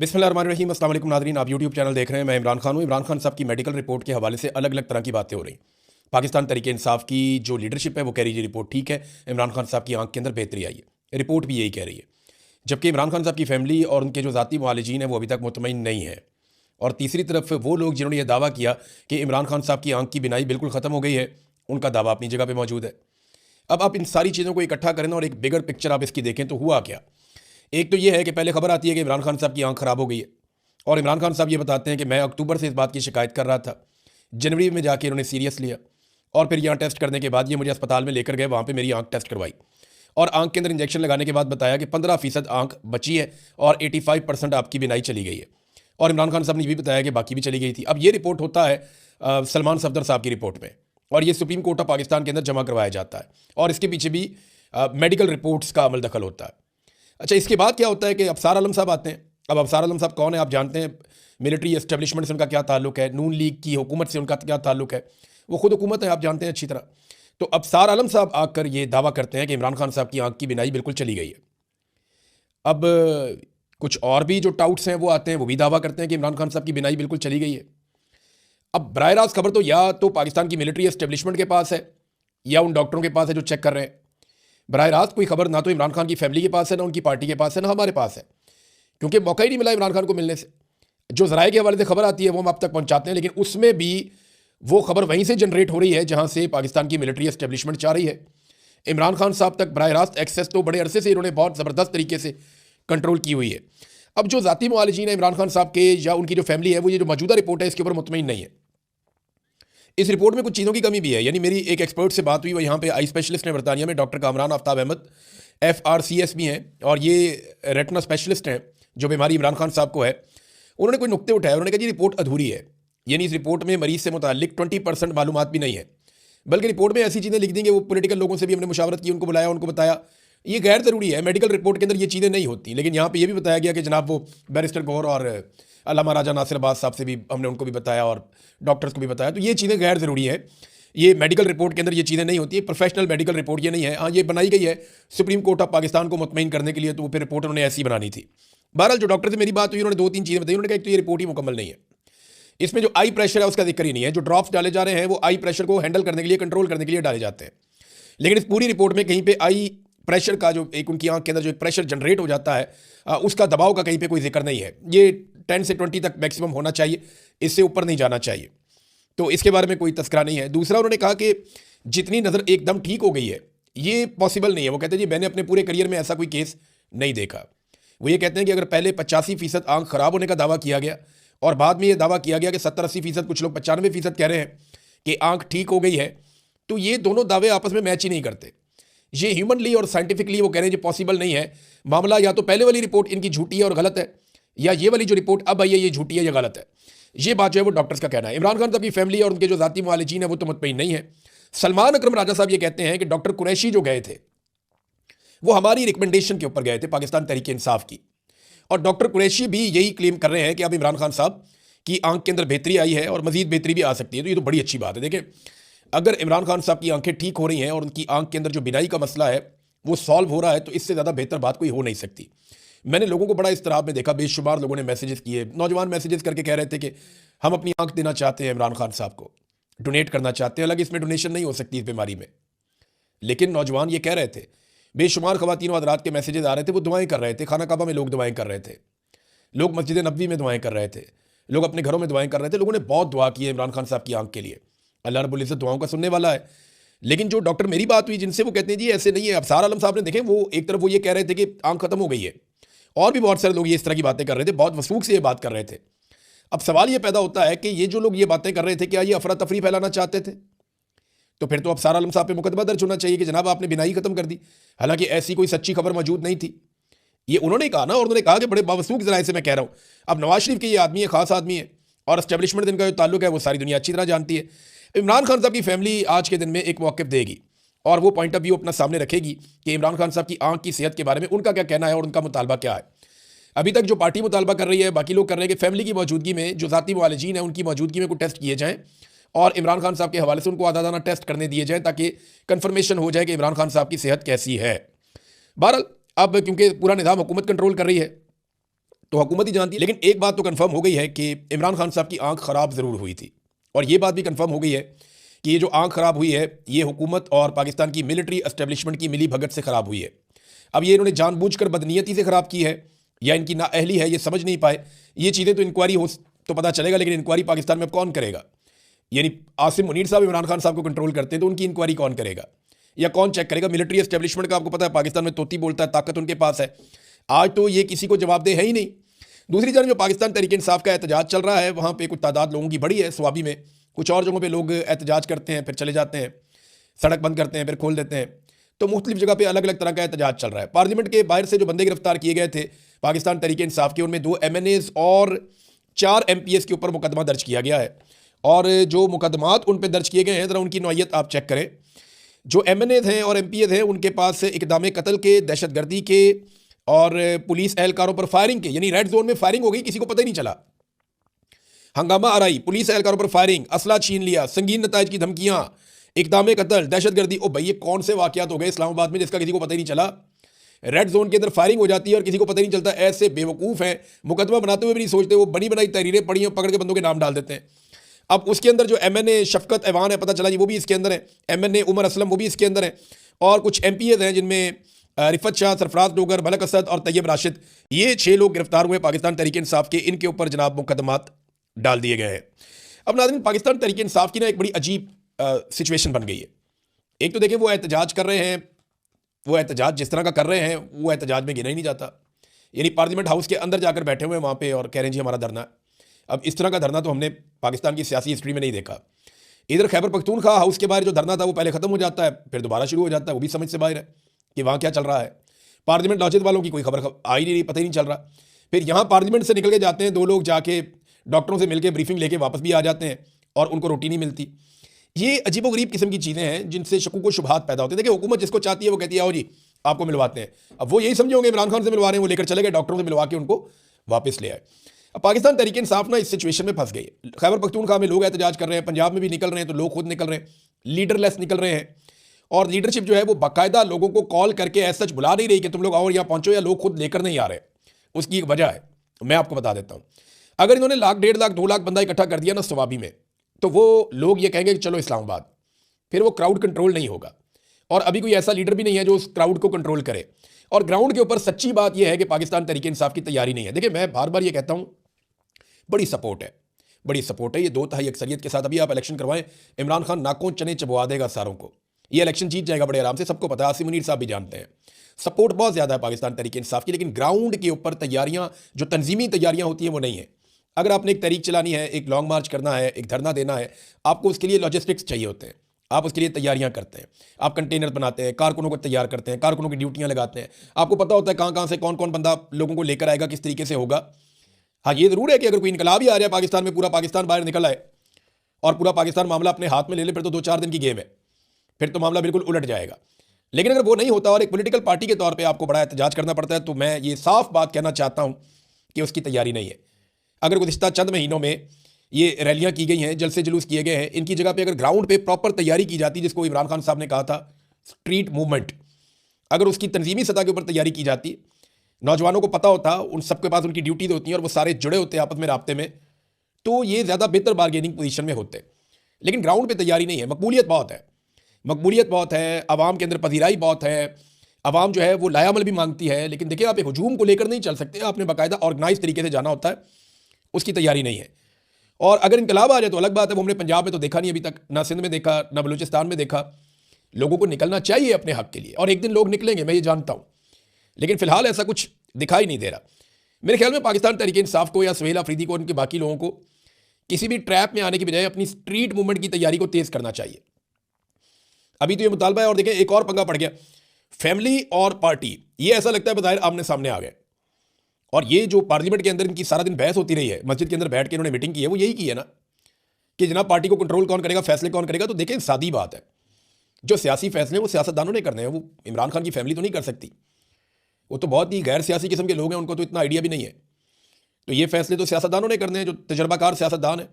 बिस्मिल्लाहिर्रहमानिर्रहीम। अस्सलाम वालेकुम नाज़रीन, आप यूट्यूब चैनल देख रहे हैं। मैं इमरान खान हूँ। इमरान खान साहब की मेडिकल रिपोर्ट के हवाले से अलग अलग तरह की बातें हो रही। पाकिस्तान तहरीक इंसाफ की जो लीडरशिप है वो कह रही है रिपोर्ट ठीक है, इमरान खान साहब की आंख के अंदर बेहतरी आई है। रिपोर्ट भी यही कह रही है, जबकि इमरान खान साहब की फैमिली और उनके जो ज़ाती मुआलिजीन हैं वो अभी तक मुतमईन नहीं है। और तीसरी तरफ वो लोग जिन्होंने ये दावा किया कि इमरान खान साहब की आंख की बिनाई बिल्कुल ख़त्म हो गई है, उनका दावा अपनी जगह पर मौजूद है। अब आप इन सारी चीज़ों को इकट्ठा करें और एक बिगर पिक्चर आप इसकी देखें तो हुआ क्या। एक तो ये है कि पहले खबर आती है कि इमरान खान साहब की आंख ख़राब हो गई है, और इमरान खान साहब ये बताते हैं कि मैं अक्टूबर से इस बात की शिकायत कर रहा था, जनवरी में जाके इन्होंने सीरियस लिया और फिर यहाँ टेस्ट करने के बाद ये मुझे अस्पताल में लेकर गए, वहाँ पे मेरी आंख टेस्ट करवाई और आंख के अंदर इंजेक्शन लगाने के बाद बताया कि 15% आंख बची है और 85% आपकी बिनाई चली गई है। और इमरान खान साहब ने ये भी बताया कि बाकी भी चली गई थी। अब ये रिपोर्ट होता है सलमान सफदर साहब की रिपोर्ट में, और ये सुप्रीम कोर्ट ऑफ पाकिस्तान के अंदर जमा करवाया जाता है, और इसके पीछे भी मेडिकल रिपोर्ट्स का अमल दखल होता है। अच्छा, इसके बाद क्या होता है कि अफसार आलम साहब आते हैं। अब अफसार आलम साहब कौन है आप जानते हैं, मिलिट्री एस्टेब्लिशमेंट से उनका क्या ताल्लुक है, नून लीग की हुकूमत से उनका क्या ताल्लुक है, वो खुद हुकूमत है, आप जानते हैं अच्छी तरह। तो अफसार आलम साहब आकर ये दावा करते हैं कि इमरान खान साहब की आंख की बिनाई बिल्कुल चली गई है। अब कुछ और भी जो टाउट्स हैं वो आते हैं, वो भी दावा करते हैं कि इमरान खान साहब की बिनाई बिल्कुल चली गई है। अब बराह रास्त खबर तो या तो पाकिस्तान की मिलिट्री एस्टेब्लिशमेंट के पास है या उन डॉक्टरों के पास है जो चेक कर रहे हैं। बराह रास्त कोई खबर ना तो इमरान खान की फैमिली के पास है, ना उनकी पार्टी के पास है, ना हमारे पास है, क्योंकि मौका ही नहीं मिला इमरान खान को मिलने से। जो ज़राए के हवाले से खबर आती है वो हम आप तक पहुंचाते हैं, लेकिन उसमें भी वो खबर वहीं से जनरेट हो रही है जहां से पाकिस्तान की मिलिट्री एस्टेब्लिशमेंट चाह रही है। इमरान खान साहब तक बराह रास्त एक्सेस तो बड़े अरसे से इन्होंने बहुत ज़बरदस्त तरीके से कंट्रोल की हुई है। अब जो ज़ाती मुआलिजीन है इमरान खान साहब के या उनकी जो फैमिली है, वो ये जो मौजूदा रिपोर्ट है इसके ऊपर मुतमईन नहीं है। इस रिपोर्ट में कुछ चीज़ों की कमी भी है। यानी मेरी एक एक्सपर्ट से बात हुई, वो यहाँ पे आई स्पेशलिस्ट हैं बरतानिया में, डॉक्टर कामरान आफ्ताब अहमद FRCS भी हैं, और ये रेटिना स्पेशलिस्ट हैं जो बीमारी इमरान खान साहब को है। उन्होंने कोई नुक्ते उठाए, उन्होंने कहा जी रिपोर्ट अधूरी है, यानी इस रिपोर्ट में मरीज़ से मुताल्लिक 20% मालूमात भी नहीं है, बल्कि रिपोर्ट में ऐसी चीज़ें लिख दी कि वो पॉलिटिकल लोगों से भी हमने मुशावरत की, उनको बुलाया, उनको बताया ये गैर ज़रूरी है, मेडिकल रिपोर्ट के अंदर ये चीज़ें नहीं होती। लेकिन यहाँ पे ये भी बताया गया कि जनाब वो बैरिस्टर गौर और अल्लामा राजा नासिर अब्बास साहब से भी हमने उनको भी बताया और डॉक्टर्स को भी बताया, तो ये चीज़ें गैर ज़रूरी है, ये मेडिकल रिपोर्ट के अंदर ये चीज़ें नहीं होती है, प्रोफेशनल मेडिकल रिपोर्ट ये नहीं है। हाँ, ये बनाई गई है सुप्रीम कोर्ट ऑफ पाकिस्तान को मुतमईन करने के लिए, तो वो फिर रिपोर्ट उन्होंने ऐसी बनानी थी। बहरहाल जो डॉक्टर से मेरी बात हुई, उन्होंने 2-3 चीज़ें बताई। उन्होंने कहा एक तो ये रिपोर्ट ही मुकम्मल नहीं है, इसमें जो आई प्रेशर है उसका जिक्र ही नहीं है। जो ड्रॉप्स डाले जा रहे हैं वो आई प्रेशर को हैंडल करने के लिए, कंट्रोल करने के लिए डाले जाते हैं, लेकिन इस पूरी रिपोर्ट में कहीं पे आई प्रेशर का जो एक उनकी आंख के अंदर जो एक प्रेशर जनरेट हो जाता है उसका दबाव का कहीं पे कोई जिक्र नहीं है। ये 10 से 20 तक मैक्सिमम होना चाहिए, इससे ऊपर नहीं जाना चाहिए, तो इसके बारे में कोई तस्करा नहीं है। दूसरा, उन्होंने कहा कि जितनी नज़र एकदम ठीक हो गई है ये पॉसिबल नहीं है। वो कहते हैं जी मैंने अपने पूरे करियर में ऐसा कोई केस नहीं देखा। वो ये कहते हैं कि अगर पहले 85% आंख ख़राब होने का दावा किया गया और बाद में ये दावा किया गया कि 70-80%, कुछ लोग 95% कह रहे हैं कि आंख ठीक हो गई है, तो ये दोनों दावे आपस में मैच ही नहीं करते। ये ह्यूमनली और साइंटिफिकली वो कह रहे हैं जी पॉसिबल नहीं है। मामला या तो पहले वाली रिपोर्ट इनकी झूठी है और गलत है, या ये वाली जो रिपोर्ट अब आई है ये झूठी है या गलत है। ये बात जो है वो डॉक्टर्स का कहना है। इमरान खान साहब की फैमिली और उनके जो ज़ाती मुआलिजीन है वो तो मुतमईन नहीं है। सलमान अकरम राजा साहब ये कहते हैं कि डॉक्टर कुरैशी जो गए थे वो हमारी रिकमेंडेशन के ऊपर गए थे, पाकिस्तान तहरीक इंसाफ की, और डॉक्टर कुरैशी भी यही क्लेम कर रहे हैं कि अब इमरान खान साहब की आंख के अंदर बेहतरी आई है और मजीद बेहतरी भी आ सकती है। तो ये तो बड़ी अच्छी बात है। देखें, अगर इमरान खान साहब की आंखें ठीक हो रही हैं और उनकी आंख के अंदर जो बिनाई का मसला है वो सॉल्व हो रहा है, तो इससे ज़्यादा बेहतर बात कोई हो नहीं सकती। मैंने लोगों को बड़ा इस्तराब में देखा, बेशुमार लोगों ने मैसेजेस किए, नौजवान मैसेजेस करके कह रहे थे कि हम अपनी आंख देना चाहते हैं इमरान खान साहब को, डोनेट करना चाहते हैं। हालांकि इसमें डोनेशन नहीं हो सकती इस बीमारी में, लेकिन नौजवान ये कह रहे थे। बेशुमार ख़वातीन और हज़रात के मैसेजेस आ रहे थे, वो दुआएं कर रहे थे, खाना काबा में लोग दुआएं कर रहे थे, लोग मस्जिद नबवी में दुआएं कर रहे थे, लोग अपने घरों में दुआएं कर रहे थे। लोगों ने बहुत दुआ की है इमरान खान साहब की आंख के लिए। अल्लाह रब्बुल इज़्ज़त दुआओं का सुनने वाला है। लेकिन जो डॉक्टर मेरी बात हुई जिनसे, वो कहते हैं जी ऐसे नहीं है। अफसार आलम साहब ने देखें, वो एक तरफ वो ये कह रहे थे कि आंख खत्म हो गई है, और भी बहुत सारे लोग ये इस तरह की बातें कर रहे थे, बहुत वसूख से ये बात कर रहे थे। अब सवाल ये पैदा होता है कि ये जो लोग ये बातें कर रहे थे, क्या ये अफरा तफरी फैलाना चाहते थे? तो फिर तो अफसार आलम साहब पे मुकदमा दर्ज होना चाहिए कि जनाब आपने बिनाई खत्म कर दी, हालांकि ऐसी कोई सच्ची खबर मौजूद नहीं थी। ये उन्होंने कहा ना, और उन्होंने कहा कि बड़े बावसूख जराए से मैं कह रहा हूँ। अब नवाज शरीफ के ये आदमी है, खास आदमी है, और एस्टेब्लिशमेंट इनका जो ताल्लुक है वो सारी दुनिया अच्छी तरह जानती है। इमरान खान साहब की फैमिली आज के दिन में एक मौक़िफ़ देगी और वो पॉइंट ऑफ व्यू अपना सामने रखेगी कि इमरान खान साहब की आंख की सेहत के बारे में उनका क्या कहना है और उनका मुतालबा क्या है। अभी तक जो पार्टी मुतालबा कर रही है, बाकी लोग कर रहे हैं कि फैमिली की मौजूदगी में जो ज़ाती मुआलिजीन है उनकी मौजूदगी में कोई टेस्ट किए जाएँ और इमरान खान साहब के हवाले से उनको आज़ादाना टेस्ट करने दिए जाएँ, ताकि कन्फर्मेशन हो जाए कि इमरान खान साहब की सेहत कैसी है। बहरहाल अब क्योंकि पूरा निज़ाम हुकूमत कंट्रोल कर रही है, तो हुकूमत ही जानती है। लेकिन एक बात तो कंफर्म हो गई है कि इमरान खान साहब की आंख खराब ज़रूर हुई थी, और ये बात भी कंफर्म हो गई है कि ये जो आंख खराब हुई है ये हुकूमत और पाकिस्तान की मिलिट्री एस्टेब्लिशमेंट की मिली भगत से खराब हुई है। अब ये इन्होंने जानबूझकर बदनीयती से खराब की है या इनकी नाअहली है, ये समझ नहीं पाए। ये चीज़ें तो इंक्वायरी हो तो पता चलेगा, लेकिन इंक्वायरी पाकिस्तान में अब कौन करेगा? यानी आसिम मुनीर साहब इमरान खान साहब को कंट्रोल करते हैं, तो उनकी इंक्वायरी कौन करेगा या कौन चेक करेगा? मिलिट्री एस्टेब्लिशमेंट का आपको पता है पाकिस्तान में तोती बोलता है, ताकत उनके पास है। आज तो ये किसी को जवाबदेह है ही नहीं। दूसरी तरफ जो पाकिस्तान तहरीक इंसाफ का एहतजाज चल रहा है, वहाँ पे कुछ तादाद लोगों की बड़ी है स्वाबी में। कुछ और जगहों पे लोग एहतजाज करते हैं फिर चले जाते हैं, सड़क बंद करते हैं फिर खोल देते हैं। तो मुख्तलिफ जगह पे अलग अलग तरह का एहतजाज चल रहा है। पार्लियामेंट के बाहर से जो बंदे गिरफ्तार किए गए थे पाकिस्तान तहरीक इंसाफ के, उनमें 2 MNAs और 4 MPs के ऊपर मुकदमा दर्ज किया गया है। और जो मुकदमात उन पर दर्ज किए गए हैं, ज़रा उनकी नौयत आप चेक करें। जो MNAs हैं और MPs हैं, उनके पास से इक़दाम कत्ल के, दहशतगर्दी के और पुलिस एहलकारों पर फायरिंग के, यानी रेड जोन में फायरिंग हो गई, किसी को पता ही नहीं चला। हंगामा आराई, पुलिस एहलकारों पर फायरिंग, असला छीन लिया, संगीन नताइज की धमकियां, इक़दाम कत्ल, दहशतगर्दी। ओ भाई, ये कौन से वाक़यात हो गए इस्लामाबाद में जिसका किसी को पता ही नहीं चला? रेड जोन के अंदर फायरिंग हो जाती है और किसी को पता ही नहीं चलता। ऐसे बेवकूफ़ हैं, मुकदमा बनाते हुए भी नहीं सोचते, वो बनी बनाई तहरीरें पड़ी हैं, पकड़ के बंदों के नाम डाल देते हैं। अब उसके अंदर जो MNA शफकत ऐवान है, पता चला जी वो भी इसके अंदर है, MNA उमर असलम वो भी इसके अंदर है, और कुछ MPs हैं जिनमें रिफत शाह, सरफराज डोगर, मलक असद और तैयब राशिद, ये 6 लोग गिरफ्तार हुए पाकिस्तान तहरीक इंसाफ के। इनके ऊपर जनाब मुकदमात डाल दिए गए हैं। अब नाज़रीन, पाकिस्तान तहरीक इंसाफ की ना एक बड़ी अजीब सिचुएशन बन गई है। एक तो देखिए, वो एहतजाज कर रहे हैं, वो एहतजाज जिस तरह का कर रहे हैं वो एहतजाज में गिना ही नहीं जाता। यानी पार्लियामेंट हाउस के अंदर जाकर बैठे हुए हैं वहाँ पे और कह रहे हैं जी हमारा धरना। अब इस तरह का धरना तो हमने पाकिस्तान की सियासी हिस्ट्री में नहीं देखा। इधर खैबर पख्तूनख्वा हाउस के बाहर जो धरना था वो पहले ख़त्म हो जाता है फिर दोबारा शुरू हो जाता है, वो भी समझ से बाहर है कि वहाँ क्या चल रहा है। पार्लियामेंट लॉजिक वालों की कोई खबर आ ही नहीं रही, पता ही नहीं चल रहा। फिर यहाँ पार्लियामेंट से निकल के जाते हैं 2 लोग, जाके डॉक्टरों से मिलकर ब्रीफिंग लेके वापस भी आ जाते हैं और उनको रोटी नहीं मिलती। ये अजीबोगरीब किस्म की चीज़ें हैं जिनसे शकूक व शुबहात पैदा होते हैं। देखिए, हुकूमत जिसको चाहती है वो कहती है आओ जी आपको मिलवाते हैं। अब वो यही समझे होंगे इमरान खान से मिलवा रहे हैं, वो लेकर चले गए, डॉक्टरों से मिलवा के उनको वापस ले आए। अब पाकिस्तान तहरीक इंसाफ ना इस सिचुएशन में फंस गई है। खैबर पख्तूनख्वा में लोग एहतजाज कर रहे हैं, पंजाब में भी निकल रहे हैं, तो लोग खुद निकल रहे हैं, लीडरलेस निकल रहे हैं। और लीडरशिप जो है वो बाकायदा लोगों को कॉल करके ऐसा सच बुला नहीं रही कि तुम लोग आओ यहाँ पहुँचो, या लोग खुद लेकर नहीं आ रहे। उसकी एक वजह है, मैं आपको बता देता हूँ। अगर इन्होंने 1 लाख 1.5 लाख 2 लाख बंदा इकट्ठा कर दिया ना सवाबी में, तो वो लोग ये कहेंगे कि चलो इस्लामाबाद, फिर वो क्राउड कंट्रोल नहीं होगा। और अभी कोई ऐसा लीडर भी नहीं है जो उस क्राउड को कंट्रोल करे। और ग्राउंड के ऊपर सच्ची बात यह है कि पाकिस्तान तहरीक इंसाफ की तैयारी नहीं है। देखिए, मैं बार बार ये कहता हूँ, बड़ी सपोर्ट है, बड़ी सपोर्ट है। ये 2/3 अक्सरियत के साथ अभी आप इलेक्शन करवाएं, इमरान खान नाकों चने चबवा देगा सारों को, ये इलेक्शन जीत जाएगा बड़े आराम से, सबको पता है। आसिम मुनीर साहब भी जानते हैं। सपोर्ट बहुत ज़्यादा है पाकिस्तान तहरीक इंसाफ की, लेकिन ग्राउंड के ऊपर तैयारियाँ, जो तंजीमी तैयारियाँ होती हैं वो नहीं है। अगर आपने एक तहरीक चलानी है, एक लॉन्ग मार्च करना है, एक धरना देना है, आपको उसके लिए लॉजिस्टिक्स चाहिए होते हैं, आप उसके लिए तैयारियां करते हैं। आप कंटेनर बनाते हैं, कारकुनों को तैयार करते हैं, कारकुनों की ड्यूटियां लगाते हैं, आपको पता होता है कहाँ कहाँ से कौन कौन बंदा लोगों को लेकर आएगा, किस तरीके से होगा। हाँ, ये ज़रूर है कि अगर कोई इनकलाब ही आ जाए पाकिस्तान में, पूरा पाकिस्तान बाहर निकल आए और पूरा पाकिस्तान मामला अपने हाथ में ले ले, फिर तो 2-4 दिन की गेम है, फिर तो मामला बिल्कुल उलट जाएगा। लेकिन अगर वो नहीं होता और एक पॉलिटिकल पार्टी के तौर पर आपको बड़ा एहतजाज करना पड़ता है, तो मैं ये साफ बात कहना चाहता हूँ कि उसकी तैयारी नहीं है। अगर गुज़िश्ता चंद महीनों में ये रैलियां की गई हैं, जलसे जुलूस किए गए हैं, इनकी जगह पे अगर ग्राउंड पे प्रॉपर तैयारी की जाती, जिसको इमरान खान साहब ने कहा था स्ट्रीट मूवमेंट, अगर उसकी तंजीमी सतह के ऊपर तैयारी की जाती, नौजवानों को पता होता, उन सबके पास उनकी ड्यूटीज होती हैं और वो सारे जुड़े होते हैं आपस में राब्ते में, तो ये ज़्यादा बेहतर बारगेनिंग पोजीशन में होते। लेकिन ग्राउंड पे तैयारी नहीं है। मकबूलियत बहुत है, मकबूलियत बहुत है, आवाम के अंदर पजीराई बहुत है, आवाम जो है वो लायामल भी मांगती है। लेकिन देखिए, आप एक हजूम को लेकर नहीं चल सकते, आपने बाकायदा ऑर्गेनाइज तरीके से जाना होता है, उसकी तैयारी नहीं है। और अगर इनकलाब आ जाए तो अलग बात है, वो हमने पंजाब में तो देखा नहीं अभी तक, ना सिंध में देखा, ना बलूचिस्तान में देखा। लोगों को निकलना चाहिए अपने हक के लिए, और एक दिन लोग निकलेंगे, मैं ये जानता हूँ, लेकिन फिलहाल ऐसा कुछ दिखाई नहीं दे रहा। मेरे ख्याल में पाकिस्तान तहरीक इंसाफ को या सुहेल अफरीदी को, उनके बाकी लोगों को किसी भी ट्रैप में आने की बजाय अपनी स्ट्रीट मूवमेंट की तैयारी को तेज़ करना चाहिए। अभी तो ये मुतालबा है। और देखें, एक और पंगा पड़ गया, फैमिली और पार्टी, ये ऐसा लगता है बज़ाहिर आमने सामने आ गए। और ये जो पार्लियामेंट के अंदर इनकी सारा दिन बहस होती रही है, मस्जिद के अंदर बैठ के इन्होंने मीटिंग की है, वो यही की है ना कि जनाब पार्टी को कंट्रोल कौन करेगा, फैसले कौन करेगा। तो देखें, सादी बात है, जो सियासी फैसले वो सियासतदानों ने करने हैं, वो इमरान खान की फैमिली तो नहीं कर सकती। वो तो बहुत ही गैर सियासी किस्म के लोग हैं, उनको तो इतना आइडिया भी नहीं है। तो ये फैसले तो सियासतदानों ने करने हैं, जो तजर्बाकार सियासतदान हैं।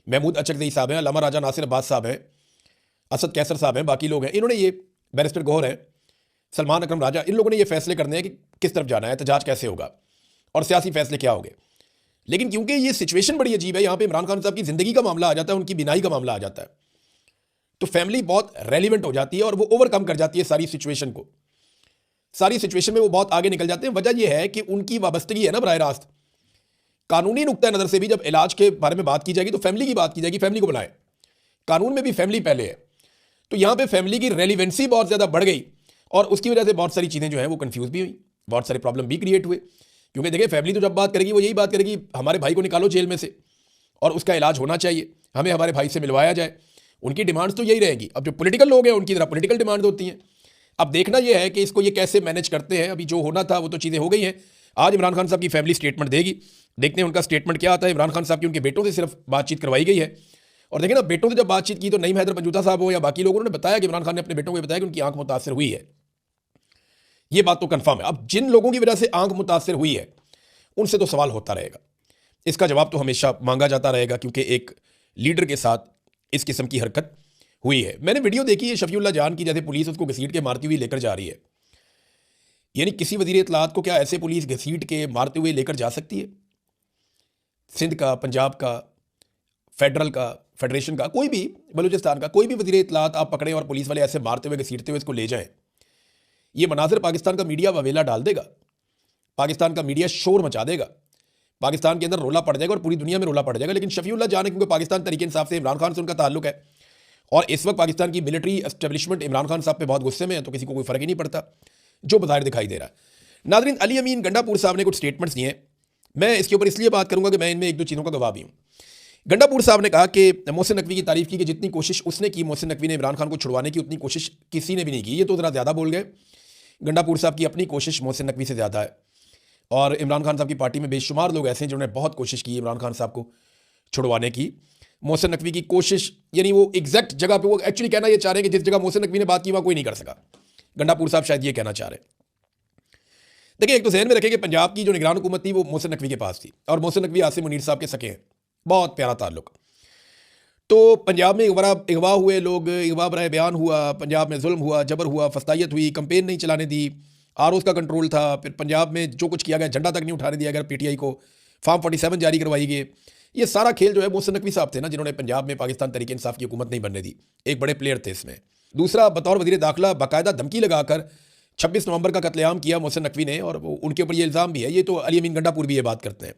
महमूद अचकज़ई साहब हैं, अल्लामा राजा नासिर अब्बास साहब हैं, असद कैसर साहब हैं, बाकी लोग हैं, इन्होंने ये, बैरिस्टर गौहर हैं, सलमान अकरम राजा, इन लोगों ने ये फैसले करने हैं कि किस तरफ जाना है, एहतजाज कैसे होगा। और सियासी फैसले क्या होंगे। लेकिन क्योंकि ये सिचुएशन बड़ी अजीब है, यहाँ पे इमरान खान साहब की ज़िंदगी का मामला आ जाता है, उनकी बिनाई का मामला आ जाता है, तो फैमिली बहुत रेलिवेंट हो जाती है और वो ओवरकम कर जाती है सारी सिचुएशन को। सारी सिचुएशन में वो बहुत आगे निकल जाते हैं। वजह यह है कि उनकी वाबस्तगी है ना बराह रास्त। कानूनी नुक्ता नज़र से भी जब इलाज के बारे में बात की जाएगी तो फैमिली की बात की जाएगी, फैमिली को बुलाएं। कानून में भी फैमिली पहले है, तो यहाँ पे फैमिली की रेलिवेंसी बहुत ज़्यादा बढ़ गई और उसकी वजह से बहुत सारी चीज़ें जो हैं वो कंफ्यूज भी हुई, बहुत सारे प्रॉब्लम भी क्रिएट हुए। क्योंकि देखिए फैमिली तो जब बात करेगी वो यही बात करेगी हमारे भाई को निकालो जेल में से और उसका इलाज होना चाहिए, हमें हमारे भाई से मिलवाया जाए। उनकी डिमांड्स तो यही रहेंगी। अब जो पॉलिटिकल लोग हैं उनकी तरह पॉलिटिकल डिमांड होती हैं। अब देखना यह है कि इसको ये कैसे मैनेज करते हैं। अभी जो होना था वो तो चीज़ें हो गई हैं। आज इमरान खान साहब की फैमिली स्टेटमेंट देगी, देखते हैं उनका स्टेटमेंट क्या आता है। इमरान खान साहब की उनके बेटों से सिर्फ बातचीत करवाई गई है और देखिए ना, बेटों से जब बातचीत की तो नईम हैदर पंजूता साहब हो या बाकी लोगों ने बताया कि इमरान खान ने अपने बेटों को बताया कि उनकी आंख मुतासर हुई है। ये बात तो कंफर्म है। अब जिन लोगों की वजह से आंख मुतासर हुई है उनसे तो सवाल होता रहेगा, इसका जवाब तो हमेशा मांगा जाता रहेगा, क्योंकि एक लीडर के साथ इस किस्म की हरकत हुई है। मैंने वीडियो देखी है शफीउल्लाह जान की, जैसे पुलिस उसको घसीट के मारती हुई लेकर जा रही है। यानी किसी वजीर इत्तलात को क्या ऐसे पुलिस घसीट के मारते हुए लेकर जा सकती है? सिंध का, पंजाब का, फेडरल का, फेडरेशन का, कोई भी, बलूचिस्तान का कोई भी वजीर इत्तलात आप पकड़ें और पुलिस वाले ऐसे मारते हुए घसीटते हुए इसको ले जाएं, ये मनाजिर पाकिस्तान का मीडिया ववेला डाल देगा, पाकिस्तान का मीडिया शोर मचा देगा, पाकिस्तान के अंदर रोला पड़ जाएगा और पूरी दुनिया में रोला पड़ जाएगा। लेकिन शफीउल्लाह जान है, क्योंकि पाकिस्तान तरीके इंसाफ से इमरान खान से उनका ताल्लुक है और इस वक्त पाकिस्तान की मिलिट्री एस्टेब्लिशमेंट इमरान खान साहब पे बहुत गुस्से में है, तो किसी को कोई फ़र्क ही नहीं पड़ता जो बाहर दिखाई दे रहा है। नाज़रीन, अली अमीन गंडापुर साहब ने कुछ स्टेटमेंट्स दिए हैं। मैं इसके ऊपर इसलिए बात करूंगा कि मैं इनमें एक दो चीज़ों का गवाह भी हूँ। गंडापुर साहब ने कहा कि मोहसिन नकवी की तारीफ़ की कि जितनी कोशिश उसने की मोहसिन नकवी ने इमरान खान को छुड़वाने की, उतनी कोशिश किसी ने भी नहीं की। ये तो ज़रा ज़्यादा बोल गए। गंडापुर साहब की अपनी कोशिश मोहसिन नकवी से ज़्यादा है और इमरान खान साहब की पार्टी में बेशुमार लोग ऐसे हैं जिन्होंने बहुत कोशिश की इमरान खान साहब को छुड़वाने की। मोहसिन नकवी की कोशिश, यानी वो एग्जैक्ट जगह पे, वो एक्चुअली कहना ये चाह रहे हैं कि जिस जगह मोहसिन नकवी ने बात की वहाँ कोई नहीं कर सका। गंडापुर साहब शायद ये कहना चाह रहे हैं। देखिए, एक तो जहन में रखें कि पंजाब की जो निगरान हुकूमत थी वो मोहसिन नकवी के पास थी और मोहसिन नकवी आसिम मुनीर साहब के सके हैं, बहुत प्यारा ताल्लुक। तो पंजाब में अगवा हुए लोग, अगवा बराए बयान हुआ, पंजाब में जुल्म हुआ, जबर हुआ, फस्तायत हुई, कंपेन नहीं चलाने दी, आरओज़ का कंट्रोल था, फिर पंजाब में जो कुछ किया गया झंडा तक नहीं उठाने दिया गया पीटीआई को, फार्म 47 जारी करवाई गई। ये सारा खेल जो है मोहसिन नकवी साहब थे ना, जिन्होंने पंजाब में पाकिस्तान तरीके इंसाफ की हुकूमत नहीं बनने दी। एक बड़े प्लेयर थे इसमें। दूसरा, बतौर वज़ीर दाखिला बाकायदा धमकी लगाकर 26 नवंबर का कत्लेआम किया मोहसिन नकवी ने और उनके ऊपर ये इल्ज़ाम भी है। ये तो अली अमीन गंडापुर भी ये बात करते हैं।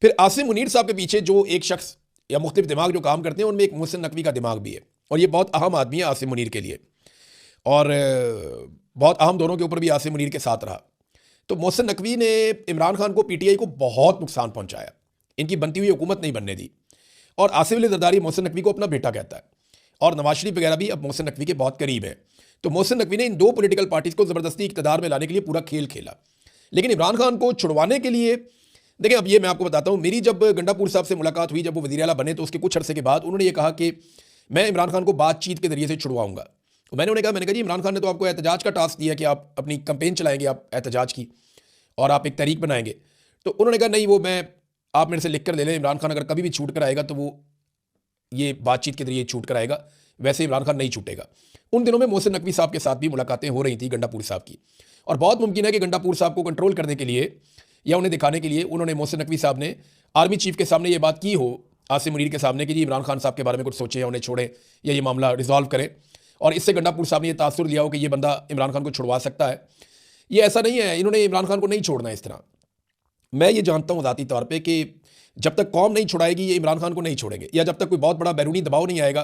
फिर आसिम मुनीर साहब के पीछे जो एक शख्स या मुख्तलिफ दिमाग जो काम करते हैं उनमें एक मोहसिन नकवी का दिमाग भी है और ये बहुत अहम आदमी है आसिम मुनीर के लिए और बहुत अहम दोनों के ऊपर भी आसिम मुनीर के साथ रहा। तो मोहसिन नकवी ने इमरान खान को, पीटीआई को बहुत नुकसान पहुंचाया, इनकी बनती हुई हुकूमत नहीं बनने दी। और आसिफ अली जरदारी मोहसिन नकवी को अपना बेटा कहता है और नवाज शरीफ वगैरह भी अब मोहसिन नकवी के बहुत करीब है। तो मोहसिन नकवी ने इन दो पॉलिटिकल पार्टीज़ को ज़बरदस्ती इक़्तिदार में लाने के लिए पूरा खेल खेला। लेकिन इमरान खान को छुड़वाने के लिए, देखिए अब ये मैं आपको बताता हूँ, मेरी जब गंडापुर साहब से मुलाकात हुई, जब वो वज़ीर आला बने, तो उसके कुछ अरसे के बाद उन्होंने ये कहा कि मैं इमरान खान को बातचीत के जरिए से छुड़वाऊंगा। तो मैंने कहा जी इमरान खान ने तो आपको एहतजाज का टास्क दिया कि आप अपनी कंपेन चलाएंगे, आप एहतजाज की, और आप एक तहरीक बनाएंगे। तो उन्होंने कहा नहीं, वो आप मेरे से लिख कर ले लें, इमरान खान अगर कभी भी छूट कर आएगा तो वो ये बातचीत के जरिए छूट कर आएगा, वैसे इमरान खान नहीं छूटेगा। उन दिनों में मोहसिन नकवी साहब के साथ भी मुलाकातें हो रही थी गंडापुर साहब की, और बहुत मुमकिन है कि गंडापुर साहब को कंट्रोल करने के लिए या उन्हें दिखाने के लिए उन्होंने, मोहसिन नकवी साहब ने आर्मी चीफ के सामने ये बात की हो, आसिम मुनीर के सामने, कि जी इमरान खान साहब के बारे में कुछ सोचें या उन्हें छोड़ें या ये मामला रिजॉल्व करें, और इससे गंडापुर साहब ने ये तासुर लिया हो कि ये बंदा इमरान खान को छुड़वा सकता है। ये ऐसा नहीं है, इन्होंने इमरान खान को नहीं छोड़ना है इस तरह। मैं ये जानता हूँ ज़ाती तौर पे कि जब तक कौम नहीं छुड़ाएगी ये इमरान खान को नहीं छोड़ेंगे, या जब तक कोई बहुत बड़ा बैरूनी दबाव नहीं आएगा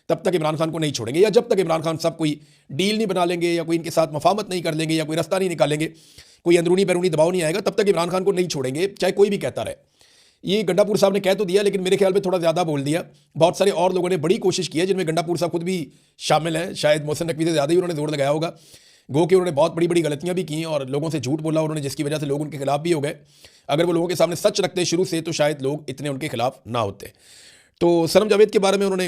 तब तक इमरान खान को नहीं छोड़ेंगे, या जब तक इमरान खान साहब कोई डील नहीं बना लेंगे या कोई इनके साथ मफामत नहीं कर लेंगे या कोई रास्ता नहीं निकालेंगे, कोई अंदरूनी बैरूनी दबाव नहीं आएगा, तब तक इमरान खान को नहीं छोड़ेंगे, चाहे कोई भी कहता रहे। ये गंडापुर साहब ने कह तो दिया, लेकिन मेरे ख्याल में थोड़ा ज़्यादा बोल दिया। बहुत सारे और लोगों ने बड़ी कोशिश की है, जिनमें गंडापुर साहब खुद भी शामिल हैं, शायद मोहसिन नकवी से ज़्यादा ही उन्होंने जोर लगाया होगा। गो कि उन्होंने बहुत बड़ी बड़ी गलतियां भी की और लोगों से झूठ बोला उन्होंने, जिसकी वजह से लोग उनके खिलाफ भी हो गए। अगर वो लोगों के सामने सच रखते शुरू से तो शायद लोग इतने उनके खिलाफ ना होते। तो सनम जावेद के बारे में उन्होंने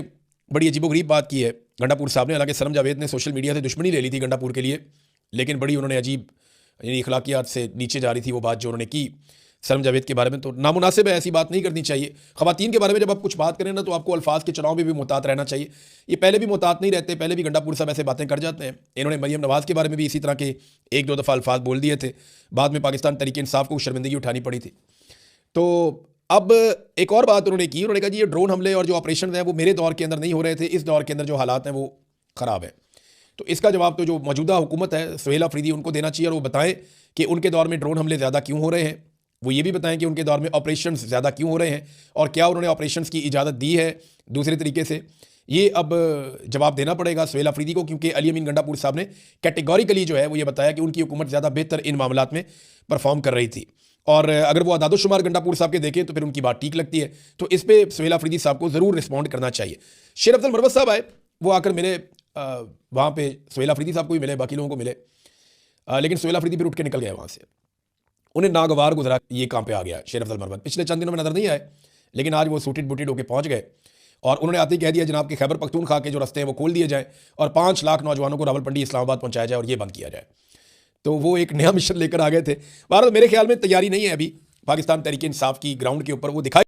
बड़ी अजीबोगरीब बात की है गंडापुर साहब ने। हालांकि सनम जावेद ने सोशल मीडिया से दुश्मनी ले ली थी गंडापुर के लिए, लेकिन बड़ी उन्होंने अजीब, यानी अखलाकियात से नीचे जा रही थी वो बात जो उन्होंने की। सलम जावेद के बारे में, तो नामुनासिब है, ऐसी बात नहीं करनी चाहिए। ख़वातीन के बारे में जब आप कुछ बात करें ना, तो आपको अल्फाज के चुनाव में भी मुहतात रहना चाहिए। ये पहले भी मुहतात नहीं रहते, पहले भी गंडापुर साहब ऐसे बातें कर जाते हैं। इन्होंने मरियम नवाज़ के बारे में भी इसी तरह के एक दो दफ़ा अल्फाज बोल दिए थे, बाद में पाकिस्तान तहरीक इंसाफ को शर्मिंदगी उठानी पड़ी थी। तो अब एक और बात उन्होंने की, उन्होंने कहा जी ये ड्रोन हमले और जो ऑपरेशन हैं वो मेरे दौर के अंदर नहीं हो रहे थे, इस दौर के अंदर जो हालात हैं वो ख़राब है। तो इसका जवाब तो जो मौजूदा हुकूमत है सुहेल अफरीदी उनको देना चाहिए, और वो बताएं कि उनके दौर में ड्रोन हमले ज़्यादा क्यों हो रहे हैं। वो ये भी बताएं कि उनके दौर में ऑपरेशंस ज़्यादा क्यों हो रहे हैं, और क्या उन्होंने ऑपरेशंस की इजाज़त दी है दूसरे तरीके से। ये अब जवाब देना पड़ेगा सुहेल अफरीदी को, क्योंकि अली अमीन गंडापुर साहब ने कैटेगोरिकली जो है वो ये बताया कि उनकी हुकूमत ज़्यादा बेहतर इन मामलात में परफॉर्म कर रही थी। और अगर वो अदादुशुमार गंडापुर साहब के देखें तो फिर उनकी बात ठीक लगती है। तो इस पर सुहेल अफरीदी साहब को ज़रूर रिस्पॉन्ड करना चाहिए। शेर अफजल मरवत साहब आए, वो आकर मिले, वहाँ पे सुहेल अफरीदी साहब को भी मिले, बाकी लोगों को मिले, लेकिन सुहेल अफरीदी फिर उठ के निकल गए वहाँ से। उन्हें नागवार गुजरा ये काम पे आ गया शेर अफजल मरवत। पिछले चंद दिनों में नज़र नहीं आए, लेकिन आज वो सूटेड बूटेड होकर पहुँच गए, और उन्होंने आते ही कह दिया जनाब कि खैबर पख्तूनख्वा के जो रास्ते हैं वो खोल दिए जाएँ और 5 लाख नौजवानों को रावलपिंडी इस्लामाबाद पहुँचाया जाए और ये बंद किया जाए। तो वो एक नया मिशन लेकर आ गए थे। भारत मेरे ख्याल में तैयारी नहीं है अभी पाकिस्तान तहरीक इंसाफ की ग्राउंड के ऊपर, वो दिखाई